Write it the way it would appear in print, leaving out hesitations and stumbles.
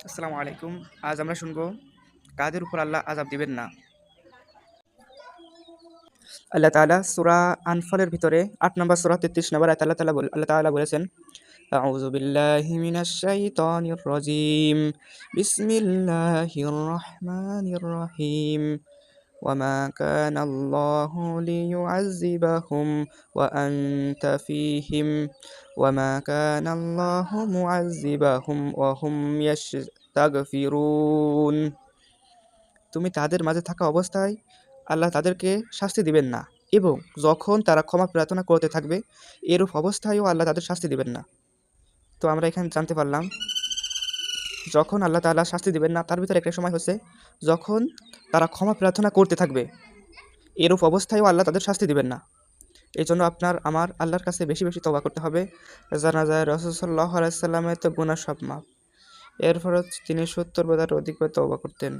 আসসালামু আলাইকুম। আজ আমরা শুনবো কাদের উপর আল্লাহ আযাব দিবেন না। আল্লাহ তাআলা সূরা আনফালের ভিতরে ৮ নম্বর সূরা ৩৩ নম্বর আয়াতে আল্লাহ তাআলা বলেছেন, আউযু বিল্লাহি মিনাশ শাইতানির রাজীম। বিসমিল্লাহির রহমানির রহিম। ওয়ামা কানা আল্লাহু লিয়ুআযযিবাহুম ওয়া আনতা ফীহিম ওয়ামা কানা আল্লাহু মুআযযিবাহুম ওয়া হুম ইয়াস্তাগফিরুন। তুমি তাদের মাঝে থাকা অবস্থায় আল্লাহ তাদেরকে শাস্তি দিবেন না, এবং যখন তারা ক্ষমা প্রার্থনা করতে থাকবে এরূপ অবস্থায়ও আল্লাহ তাদের শাস্তি দিবেন না। তো আমরা এখানে জানতে পারলাম, যখন আল্লাহ তাআলা শাস্তি দিবেন না তার ভিতরে একটা সময় হচ্ছে যখন তারা ক্ষমা প্রার্থনা করতে থাকবে, এরূপ অবস্থায়ও আল্লাহ তাদের শাস্তি দিবেন না। এই জন্য আপনার আমার আল্লাহর কাছে বেশি বেশি তওবা করতে হবে। জানা যায় রাসূল সাল্লাল্লাহু আলাইহি সাল্লামের তো গুনাহ সব মাফ, এরপরও তিনি ৭০ বার অধিকবার তওবা করতেন।